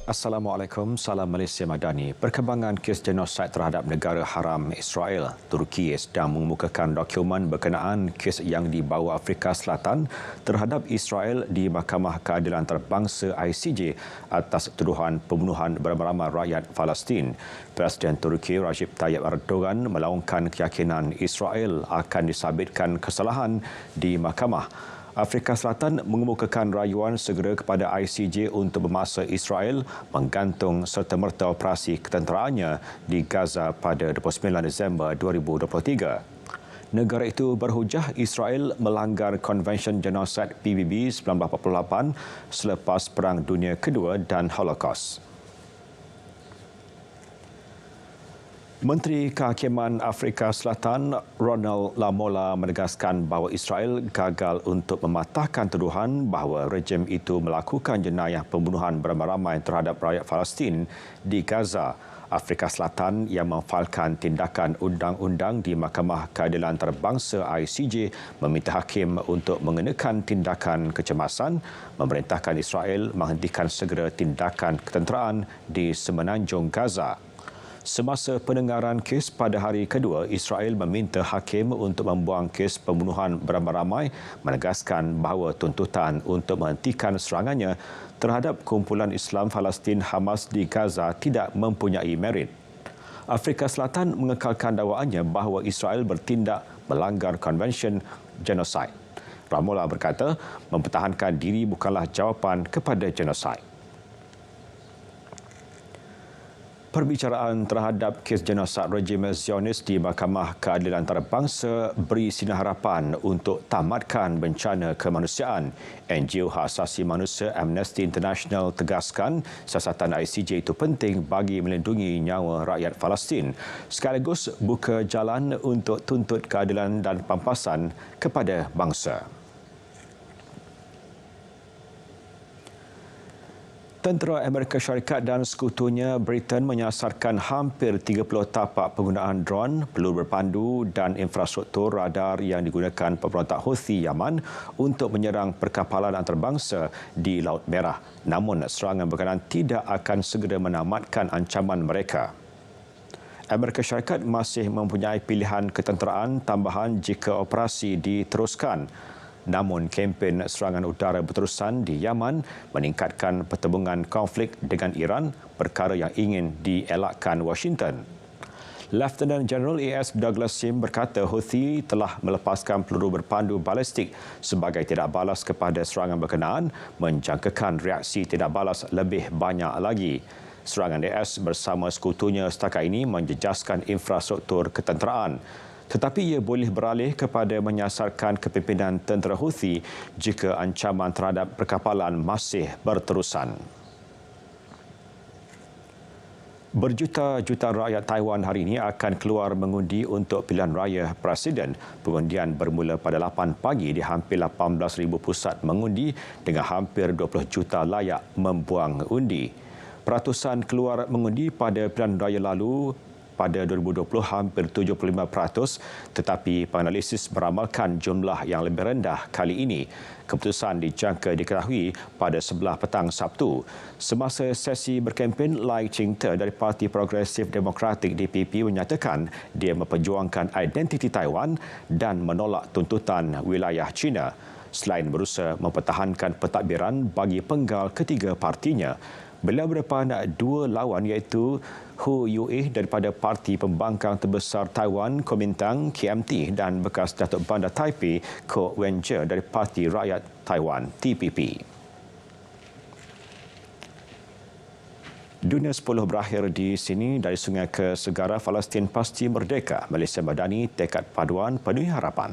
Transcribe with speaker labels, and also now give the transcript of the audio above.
Speaker 1: Assalamualaikum, salam Malaysia Madani. Perkembangan kes genosid terhadap negara haram Israel, Turki sedang mengemukakan dokumen berkenaan kes yang dibawa Afrika Selatan terhadap Israel di Mahkamah Keadilan Antarabangsa ICJ atas tuduhan pembunuhan beramai-ramai rakyat Palestin. Presiden Turki Recep Tayyip Erdogan melaungkan keyakinan Israel akan disabitkan kesalahan di mahkamah. Afrika Selatan mengemukakan rayuan segera kepada ICJ untuk memaksa Israel menggantung serta-merta operasi ketenteraannya di Gaza pada 29 Disember 2023. Negara itu berhujah Israel melanggar Konvensyen Genosid PBB 1948 selepas Perang Dunia Kedua dan Holocaust. Menteri Kehakiman Afrika Selatan Ronald Lamola menegaskan bahawa Israel gagal untuk mematahkan tuduhan bahawa rejim itu melakukan jenayah pembunuhan beramai-ramai terhadap rakyat Palestin di Gaza. Afrika Selatan yang memfailkan tindakan undang-undang di Mahkamah Keadilan Antarabangsa ICJ meminta hakim untuk mengenakan tindakan kecemasan, memerintahkan Israel menghentikan segera tindakan ketenteraan di Semenanjung Gaza. Semasa pendengaran kes pada hari kedua, Israel meminta hakim untuk membuang kes pembunuhan beramai-ramai, menegaskan bahawa tuntutan untuk menghentikan serangannya terhadap kumpulan Islam Palestin Hamas di Gaza tidak mempunyai merit. Afrika Selatan mengekalkan dakwaannya bahawa Israel bertindak melanggar Konvensyen Genosid. Ramola berkata, mempertahankan diri bukanlah jawapan kepada genosid. Perbicaraan terhadap kes genosid rejim Zionis di Mahkamah Keadilan Antarabangsa beri sinar harapan untuk tamatkan bencana kemanusiaan. NGO Hak Asasi Manusia Amnesty International tegaskan siasatan ICJ itu penting bagi melindungi nyawa rakyat Palestin, sekaligus buka jalan untuk tuntut keadilan dan pampasan kepada bangsa. Tentera Amerika Syarikat dan sekutunya Britain menyasarkan hampir 30 tapak penggunaan dron, peluru berpandu dan infrastruktur radar yang digunakan pemberontak Houthi Yaman untuk menyerang perkapalan antarabangsa di Laut Merah. Namun, serangan berkenaan tidak akan segera menamatkan ancaman mereka. Amerika Syarikat masih mempunyai pilihan ketenteraan tambahan jika operasi diteruskan. Namun, kempen serangan udara berterusan di Yaman meningkatkan pertembungan konflik dengan Iran, perkara yang ingin dielakkan Washington. Lieutenant General A.S. Douglas Sim berkata Houthi telah melepaskan peluru berpandu balistik sebagai tidak balas kepada serangan berkenaan, menjangkakan reaksi tidak balas lebih banyak lagi. Serangan AS bersama sekutunya setakat ini menjejaskan infrastruktur ketenteraan. Tetapi ia boleh beralih kepada menyasarkan kepimpinan tentera Houthi jika ancaman terhadap perkapalan masih berterusan. Berjuta-juta rakyat Taiwan hari ini akan keluar mengundi untuk pilihan raya presiden. Pengundian bermula pada 8 pagi di hampir 18,000 pusat mengundi dengan hampir 20 juta layak membuang undi. Peratusan keluar mengundi pada pilihan raya lalu pada 2020 hampir 75%, tetapi penganalisis beramalkan jumlah yang lebih rendah kali ini. Keputusan dijangka diketahui pada sebelah petang Sabtu. Semasa sesi berkempen, Lai Ching-te dari Parti Progresif Demokratik DPP menyatakan dia memperjuangkan identiti Taiwan dan menolak tuntutan wilayah China. Selain berusaha mempertahankan pentadbiran bagi penggal ketiga partinya, beliau berdepan dua lawan iaitu Hu Yue daripada Parti Pembangkang Terbesar Taiwan Kuomintang KMT dan bekas Datuk Bandar Taipei Ko Wen-je dari Parti Rakyat Taiwan TPP. Dunia 10 berakhir di sini. Dari sungai ke segara, Palestin pasti merdeka. Malaysia Madani tekad paduan penuhi harapan.